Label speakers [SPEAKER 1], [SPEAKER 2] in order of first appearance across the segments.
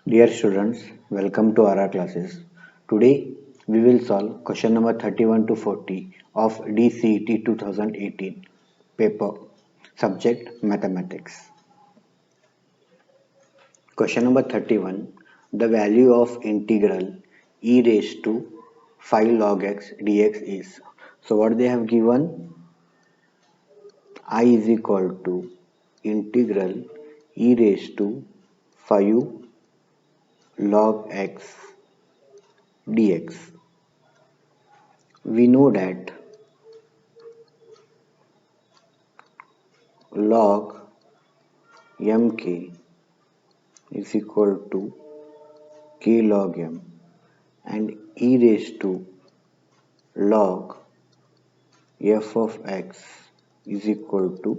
[SPEAKER 1] Dear students, welcome to our classes. Today we will solve question number 31 to 40 of DCET 2018 paper subject mathematics. Question number 31, the value of integral e raised to 5 log x dx is. So what they have given, I is equal to integral e raised to 5 log x dx. We know that log mk is equal to k log m and e raised to log f of x is equal to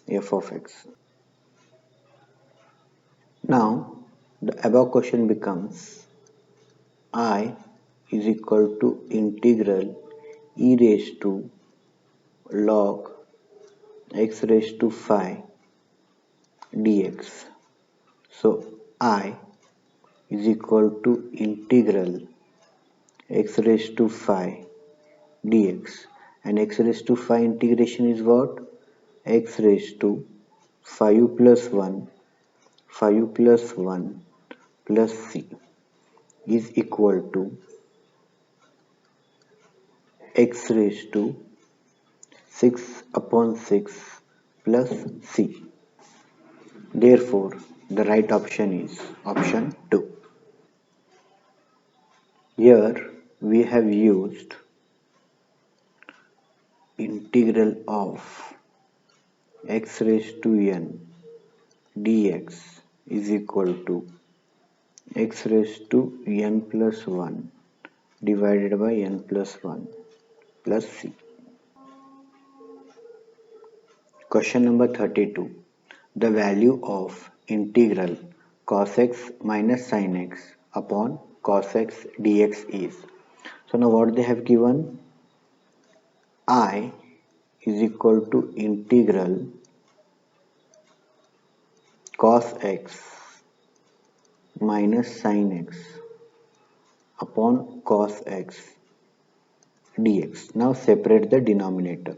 [SPEAKER 1] f of x. Now the above question becomes I is equal to integral e raised to log x raised to 5 dx. So I is equal to integral x raised to 5 dx, and x raised to 5 integration is what? X raised to 5 plus 1 plus c is equal to x raised to 6 upon 6 plus c. Therefore, the right option is option 2. Here we have used integral of x raised to n dx is equal to x raised to n plus 1 divided by n plus 1 plus c. Question number 32. The value of integral cos x minus sin x upon cos x dx is. So now what they have given, I is equal to integral cos x minus sin x upon cos x dx. Now separate the denominator.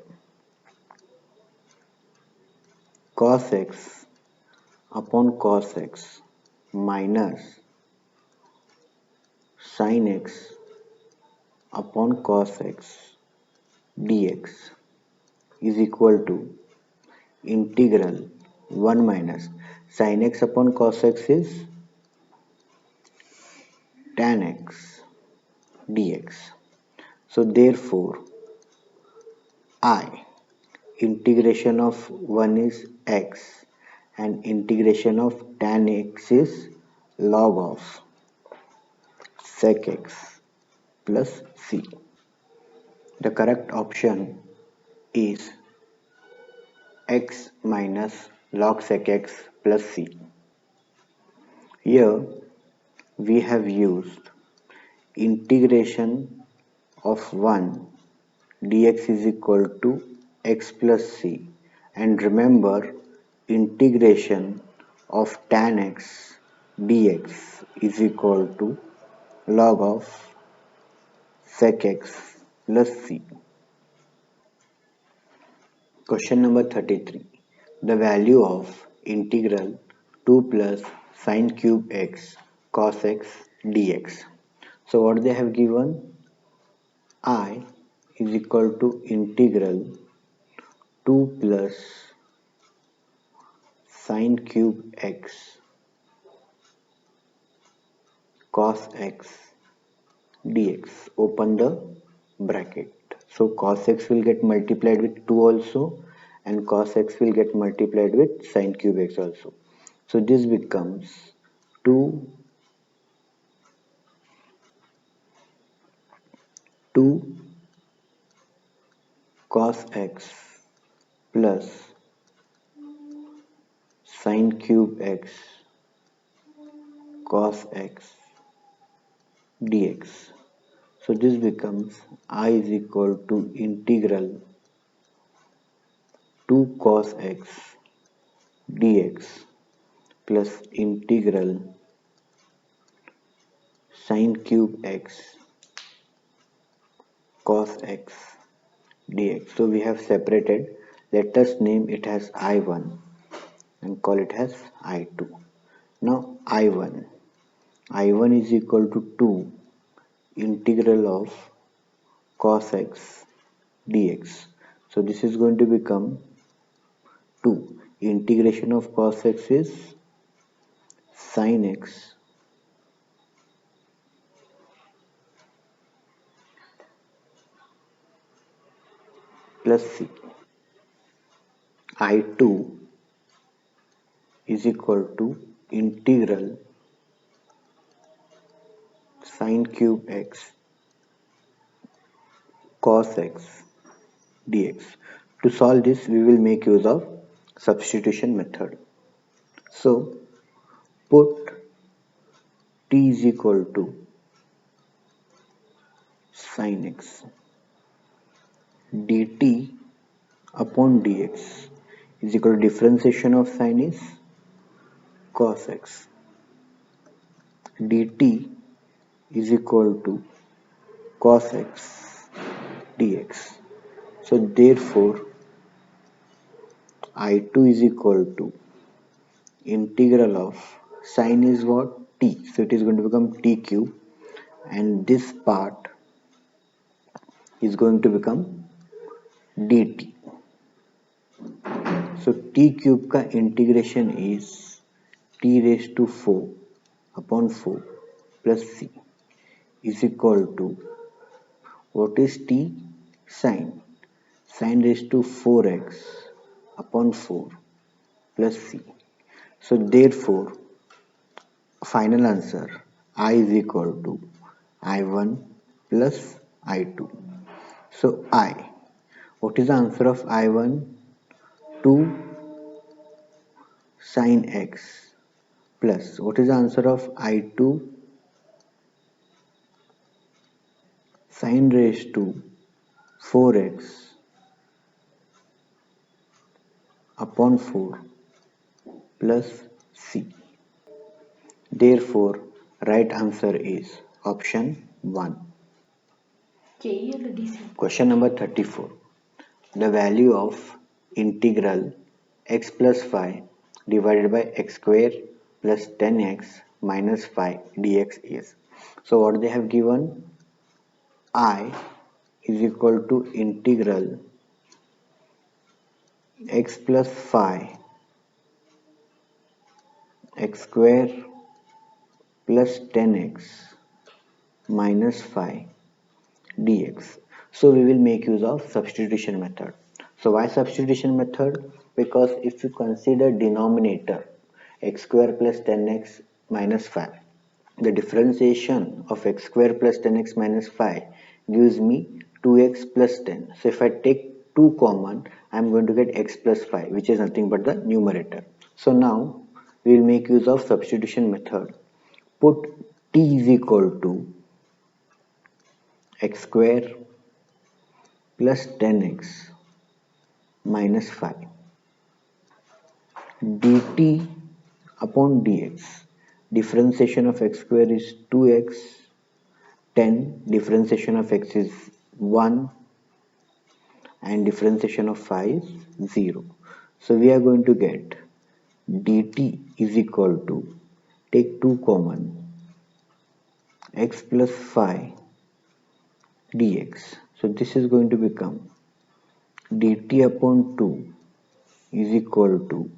[SPEAKER 1] Cos x upon cos x minus sin x upon cos x dx is equal to integral 1 minus sin x upon cos x is tan x dx. So therefore I integration of 1 is x and integration of tan x is log of sec x plus c. The correct option is x minus log sec x plus c. Here we have used integration of 1 dx is equal to x plus c, and remember integration of tan x dx is equal to log of sec x plus c. Question number 33. The value of integral 2 plus sine cube x cos x dx. So what they have given, I is equal to integral 2 plus sine cube x cos x dx. Open the bracket. So cos x will get multiplied with 2 also, and cos x will get multiplied with sine cube x also. So this becomes 2 cos x plus sine cube x cos x dx. So this becomes I is equal to integral 2 cos x dx plus integral sine cube x cos x dx. So we have separated. Let us name it as I1 and call it as I2. Now I1 is equal to 2 integral of cos x dx. So this is going to become 2. Integration of cos x is sin x plus c. I2 is equal to integral sin cube x cos x dx. To solve this, we will make use of substitution method. So put t is equal to sin x dt upon dx is equal to differentiation of sin is cos x dt is equal to cos x dx. So therefore I2 is equal to integral of sin is what? T. So it is going to become t cube and this part is going to become dt. So t cube का integration is t raised to 4 upon 4 plus c is equal to what is t? Sin raised to 4x upon 4 plus c. So therefore final answer I is equal to I1 plus I2. So what is the answer of I1? 2 sin x plus what is the answer of I2? Sin raised to 4x upon 4 plus c. Therefore right answer is option 1. Question number 34. The value of integral x plus 5 divided by x square plus 10x minus 5 dx is. So what they have given? I is equal to integral x plus 5 x square plus 10x minus 5 dx. So we will make use of substitution method. So why substitution method? Because if you consider denominator x square plus 10x minus 5, the differentiation of x square plus 10x minus 5 gives me 2x plus 10. So if I take 2 common, I am going to get x plus 5, which is nothing but the numerator. So now we will make use of substitution method. Put t is equal to x square plus 10x minus 5 dt upon dx. Differentiation of x square is 2x, 10 differentiation of x is 1 and differentiation of 5 is 0. So we are going to get dt is equal to, take 2 common, x plus 5 dx. So this is going to become dt upon 2 is equal to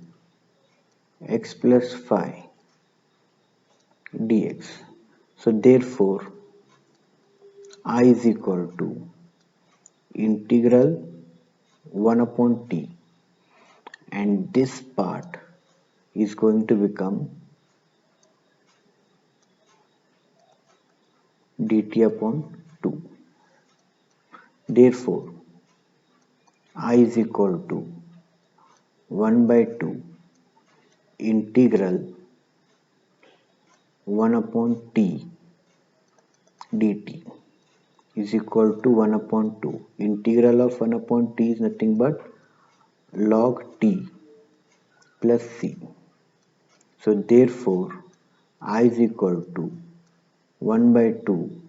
[SPEAKER 1] x plus 5 dx. So therefore I is equal to integral 1 upon t and this part is going to become dt upon 2. Therefore I is equal to 1 by 2 integral 1 upon t dt is equal to 1 upon 2. Integral of 1 upon t is nothing but log t plus c. So therefore I is equal to 1 by 2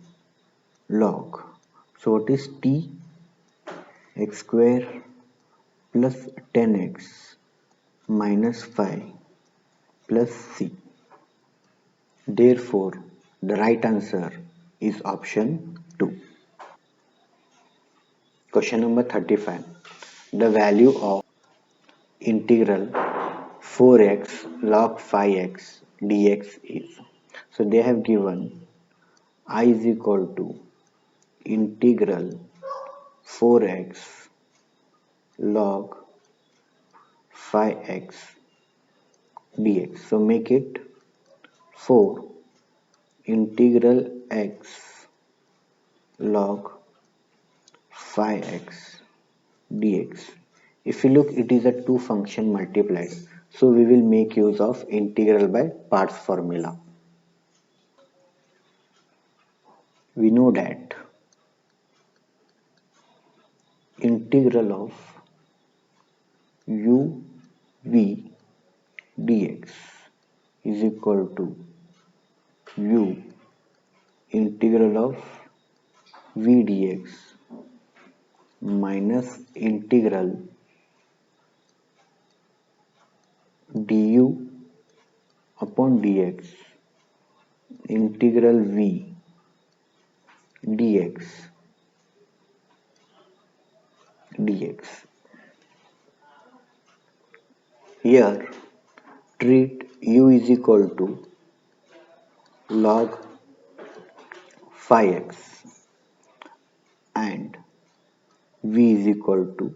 [SPEAKER 1] log. So what is t? X square plus 10x minus 5 plus c. Therefore, the right answer is option 2. Question number 35. The value of integral 4x log 5x dx is. So they have given I is equal to integral 4x log 5x dx. So make it 4 integral x log 5x dx. If you look, it is a two function multiplied. So we will make use of integral by parts formula. We know that integral of u v dx is equal to u integral of v dx minus integral du upon dx integral v dx dx. Here treat u is equal to log 5x and v is equal to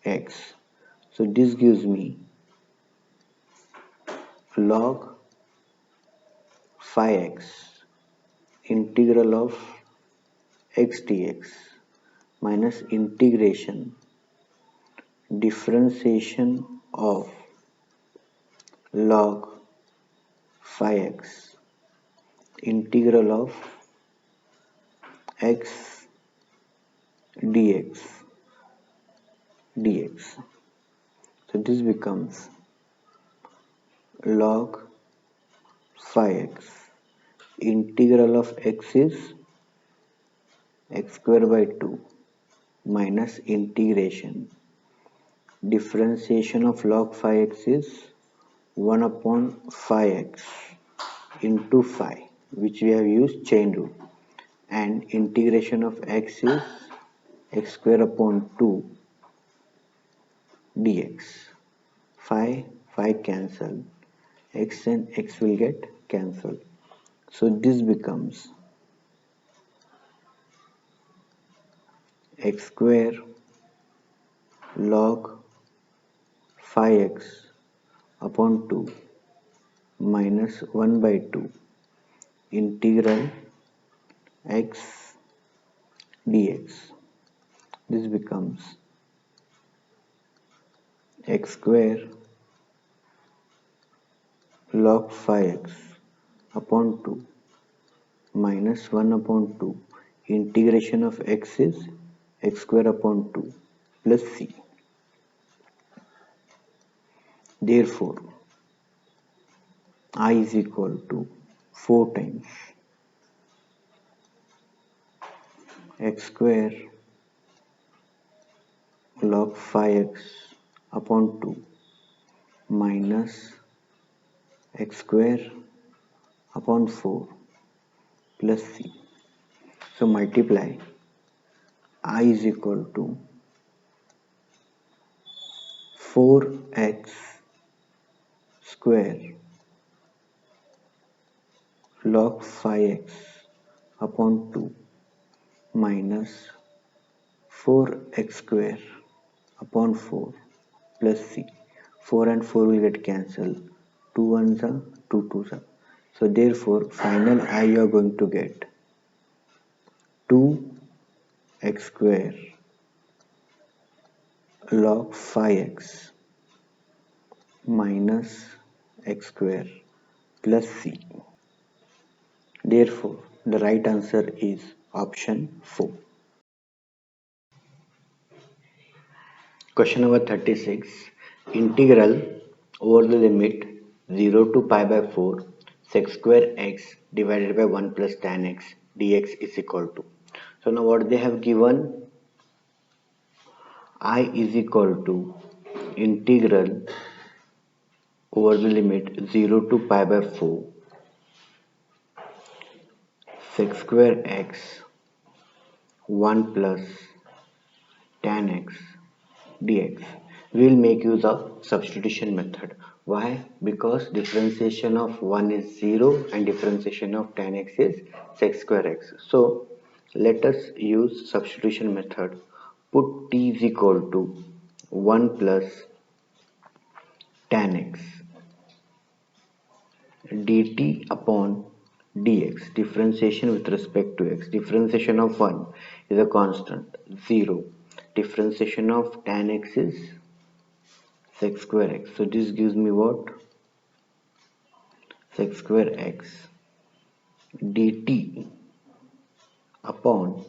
[SPEAKER 1] x. So this gives me log 5x integral of x dx minus integration differentiation of log 5x integral of x dx dx. So this becomes log 5x integral of x is x square by 2 minus integration differentiation of log 5x is 1 upon 5x into 5, which we have used chain rule, and integration of x is x square upon 2 dx. 5 cancel, x and x will get cancelled. So this becomes x square log 5x upon 2 minus 1 by 2 integral x dx. This becomes x square log 5x upon 2 minus 1 upon 2 integration of x is x square upon 2 plus c. Therefore, I is equal to 4 times x square log 5x upon 2 minus x square upon 4 plus c. So multiply I is equal to 4x square log 5x upon 2 minus 4x square upon 4 plus c. 4 and 4 will get cancelled. 2 ones are 2 twos are. So therefore final I you are going to get 2x square log 5x minus x square plus c. Therefore, the right answer is option 4. Question number 36. Integral over the limit 0 to pi by 4 sec square x divided by 1 plus tan x dx is equal to. So now what they have given, I is equal to integral over the limit 0 to pi by 4 sec square x 1 plus tan x dx. We will make use of substitution method. Why? Because differentiation of 1 is 0 and differentiation of tan x is sec square x. So let us use substitution method. Put t is equal to 1 plus tan x dt upon dx. Differentiation with respect to x. Differentiation of 1 is a constant 0. Differentiation of tan x is sec square x. So this gives me what? Sec square x dt upon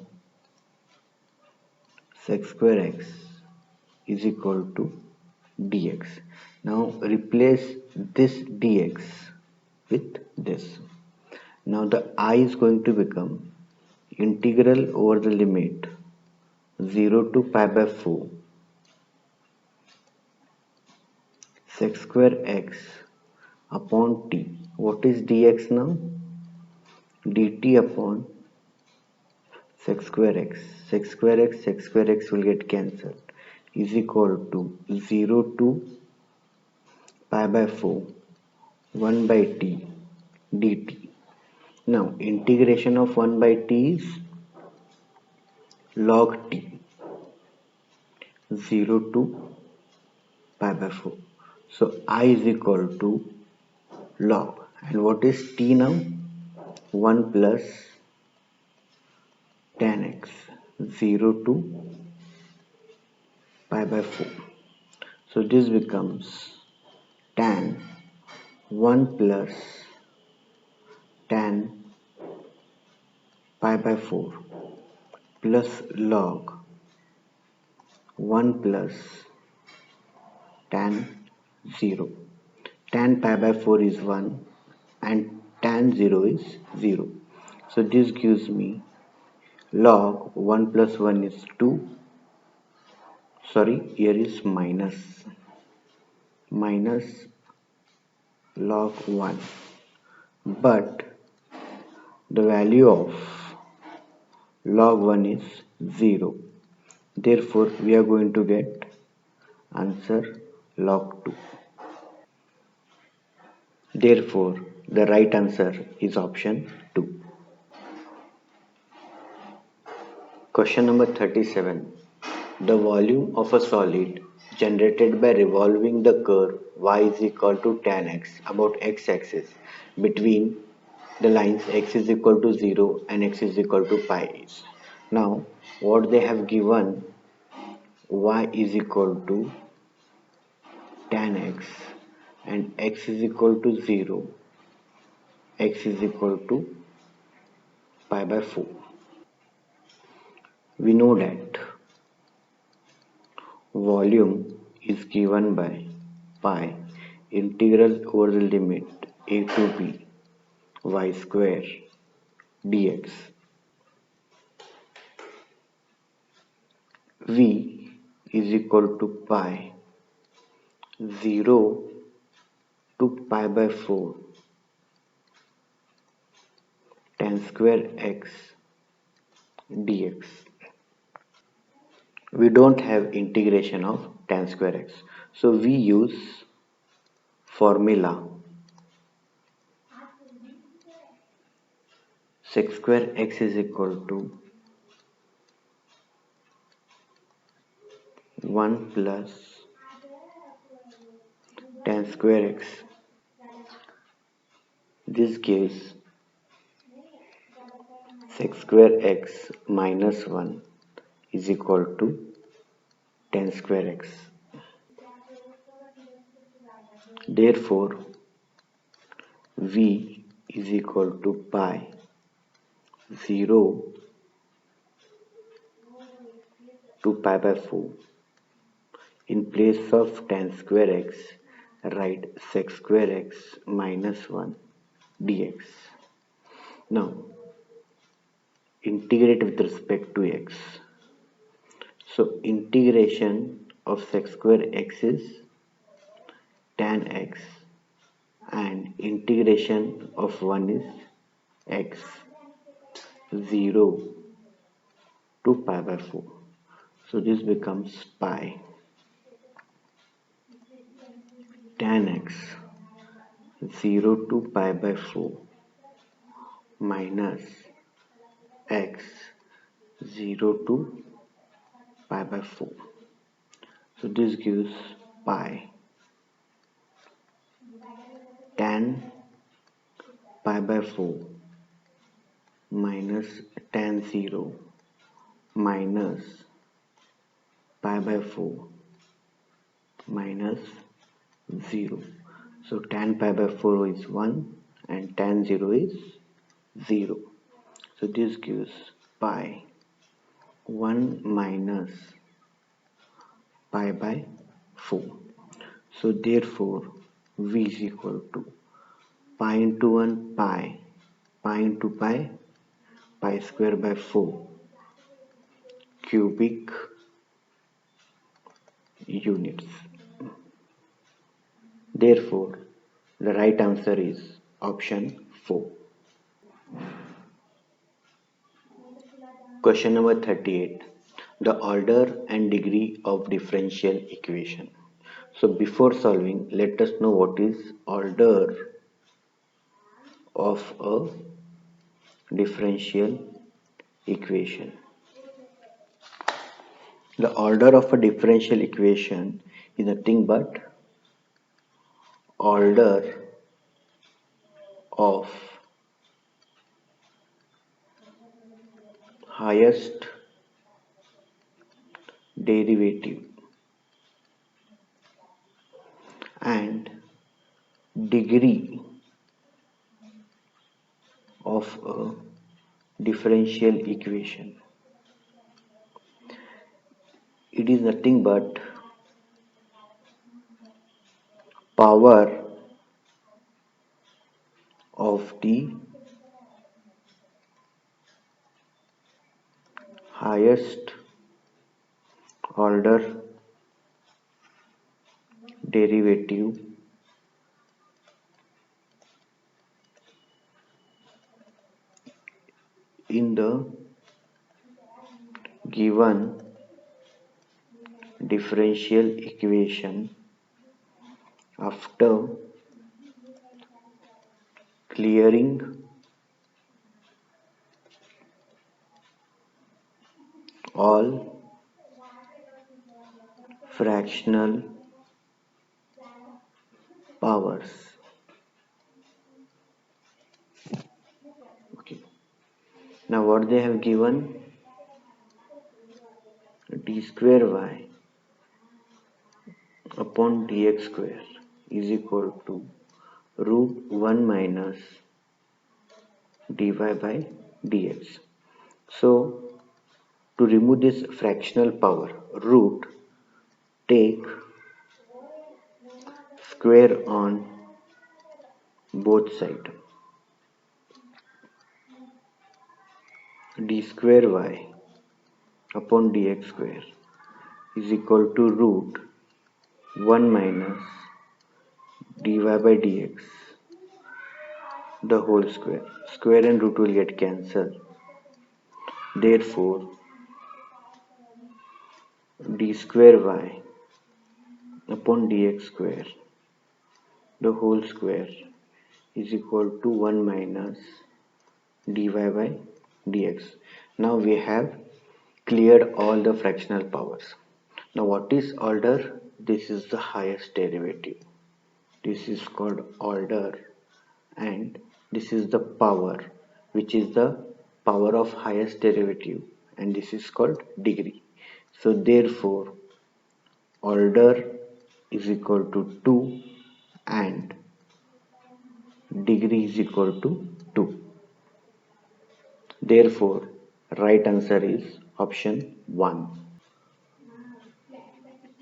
[SPEAKER 1] sec square x is equal to dx. Now replace this dx with this. Now the I is going to become integral over the limit 0 to pi by 4 sec square x upon t. What is dx now? dt upon sec square x. Sec square x will get cancelled is equal to 0 to pi by 4 1 by t dt. Now integration of 1 by t is log t 0 to pi by 4. So I is equal to log, and what is t now? 1 plus tan x 0 to pi by 4. So this becomes tan 1 plus tan pi by 4 plus log 1 plus tan 0. Tan pi by 4 is 1 and tan 0 is 0. So this gives me log 1 plus 1 is 2. Sorry, here is minus log 1. But the value of log 1 is 0. Therefore, we are going to get answer log 2. Therefore, the right answer is option 2. Question number 37. The volume of a solid generated by revolving the curve y is equal to tan x about x-axis between the lines x is equal to 0 and x is equal to pi is. Now, what they have given, y is equal to tan x and x is equal to 0, x is equal to pi by 4. We know that volume is given by pi integral over the limit a to b y square dx. V is equal to pi 0 to pi by 4 tan square x dx. We don't have integration of tan square x, so we use formula sec square x is equal to 1 plus tan square x. This gives sec square x minus 1 is equal to tan square x. Therefore, V is equal to pi 0 to pi by 4. In place of tan square x, write sec square x minus 1 dx. Now integrate with respect to x. So integration of sec square x is tan x, and integration of 1 is x, 0 to pi by 4. So this becomes pi tan x, 0 to pi by 4, minus x, 0 to pi by 4. So this gives pi tan pi by 4 minus tan 0 minus pi by 4 minus 0. So tan pi by 4 is 1 and tan 0 is 0. So this gives pi 1 minus pi by 4. So therefore v is equal to pi into 1 pi into pi square by 4 cubic units. Therefore the right answer is option 4. Question number 38. The order and degree of differential equation. So before solving, let us know what is order of a differential equation. The order of a differential equation is nothing but order of highest derivative and degree of a differential equation. It is nothing but power of the highest order derivative in the given differential equation after clearing all fractional powers. Okay. Now what they have given, d square y upon dx square is equal to root 1 minus dy by dx. So to remove this fractional power, root, take square on both sides. D square y upon dx square is equal to root 1 minus dy by dx the whole square. Square and root will get cancelled. Therefore d square y upon dx square the whole square is equal to 1 minus dy by dx. Now we have cleared all the fractional powers. Now what is order? This is the highest derivative. This is called order, and this is the power, which is the power of highest derivative, and this is called degree. So therefore order is equal to 2 and degree is equal to 2. Therefore right answer is option 1.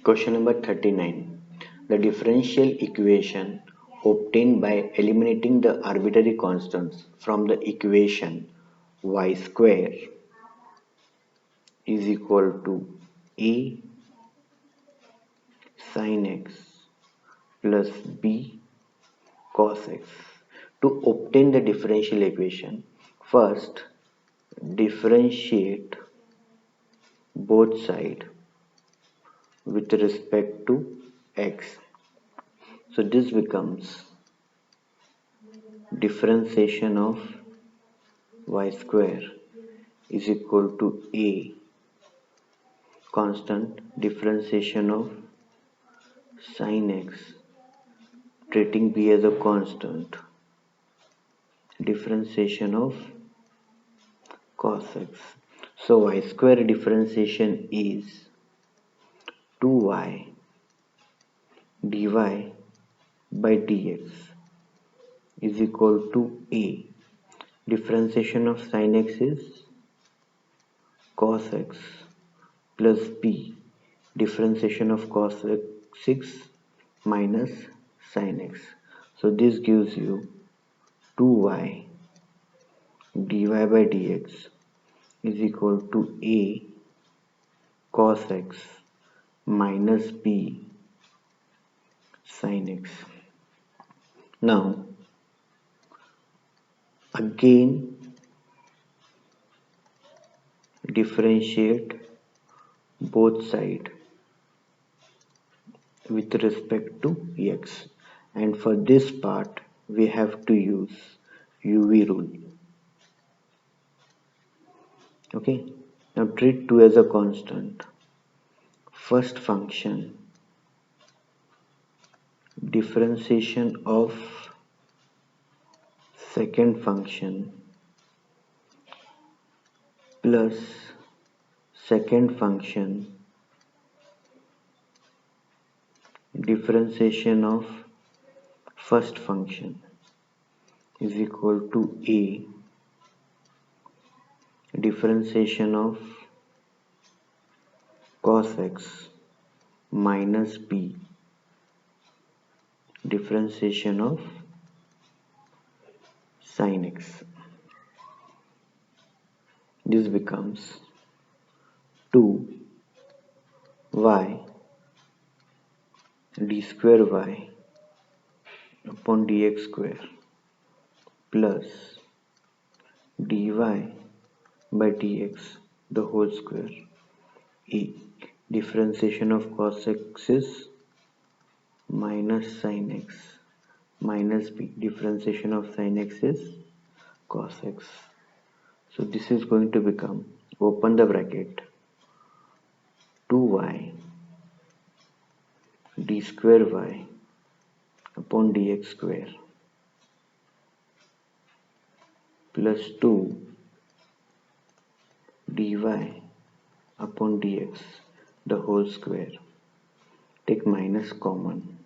[SPEAKER 1] Question number 39. The differential equation obtained by eliminating the arbitrary constants from the equation y square is equal to a sin x plus b cos x. To obtain the differential equation, first differentiate both sides with respect to x. So this becomes differentiation of y square is equal to a constant differentiation of sin x, treating b as a constant, differentiation of cos x. So y square differentiation is 2y dy by dx is equal to a. Differentiation of sin x is cos x plus b. Differentiation of cos x minus sin x. So this gives you 2y dy by dx is equal to a cos x minus b sin x. Now again differentiate both sides with respect to x, and for this part we have to use UV rule. Okay, now treat 2 as a constant. First function differentiation of second function plus second function differentiation of first function is equal to a differentiation of cos x minus b differentiation of sin x. This becomes 2y d square y upon dx square plus dy by dx the whole square. A differentiation of cos x is minus sin x minus b differentiation of sin x is cos x. So this is going to become, open the bracket, 2y d square y upon dx square plus 2 dy upon dx the whole square. Take minus common.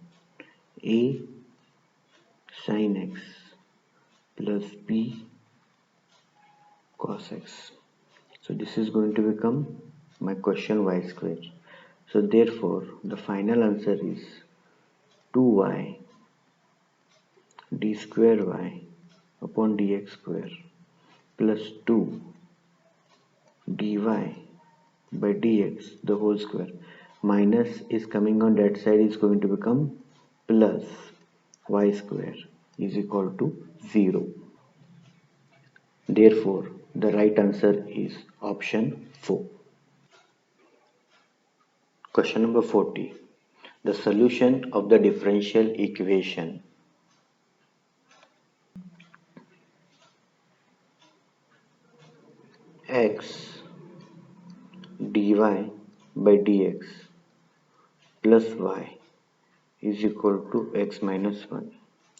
[SPEAKER 1] A sin x plus b cos x. So this is going to become my question y square. So therefore the final answer is 2y d square y upon dx square plus 2 dy by dx the whole square. Minus is coming on that side, is going to become plus y square is equal to 0. Therefore the right answer is option 4. Question number 40. The solution of the differential equation x dy by dx plus y is equal to x minus 1.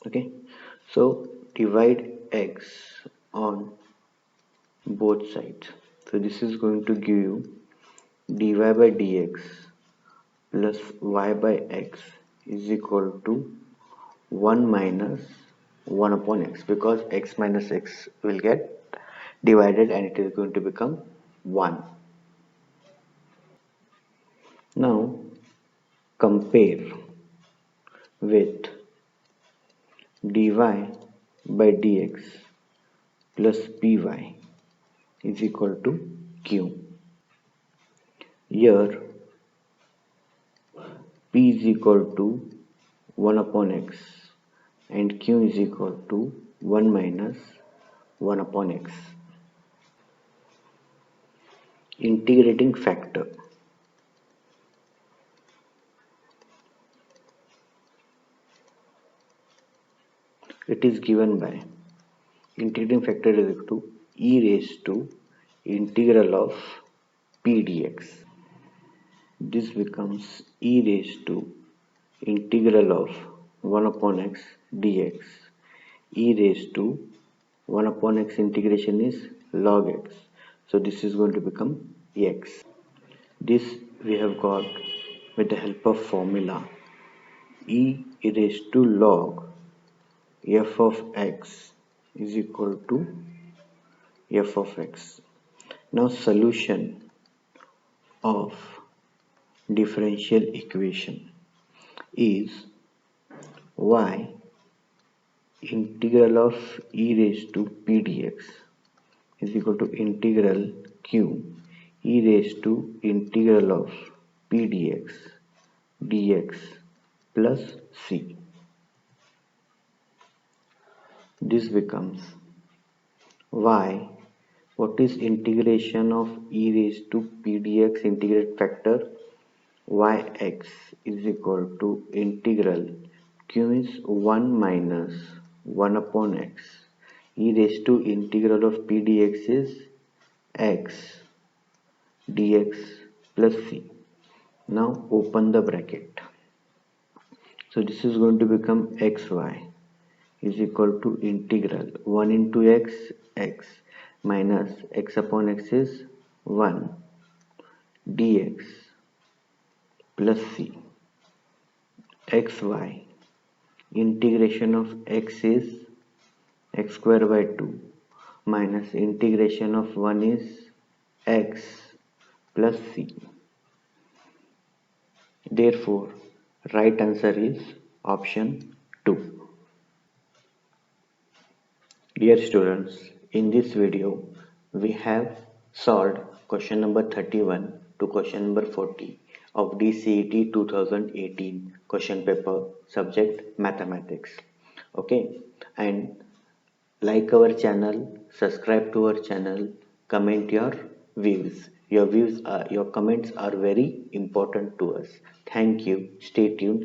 [SPEAKER 1] Okay, so divide x on both sides. So this is going to give you dy by dx plus y by x is equal to 1 minus 1 upon x, because x minus x will get divided and it is going to become 1. Now compare with dy by dx plus py is equal to q. Here p is equal to 1 upon x and q is equal to 1 minus 1 upon x. Integrating factor. It is given by integrating factor is equal to e raised to integral of p dx. This becomes e raised to integral of 1 upon x dx. E raised to 1 upon x integration is log x. So this is going to become x. This we have got with the help of formula e raised to log f of x is equal to f of x. Now solution of differential equation is y integral of e raised to p dx is equal to integral q e raised to integral of p dx plus c. This becomes y. What is integration of e raised to p dx integrate factor? Yx is equal to integral q is 1 minus 1 upon x. E raised to integral of p dx is x dx plus c. Now open the bracket. So this is going to become xy is equal to integral 1 into x minus x upon x is 1 dx plus c. Xy integration of x is x square by 2 minus integration of 1 is x plus c. Therefore right answer is option 2. Dear students, in this video we have solved question number 31 to question number 40 of DCET 2018 question paper subject mathematics. Okay, and like our channel, subscribe to our channel, comment your views. Your comments are very important to us. Thank you. Stay tuned.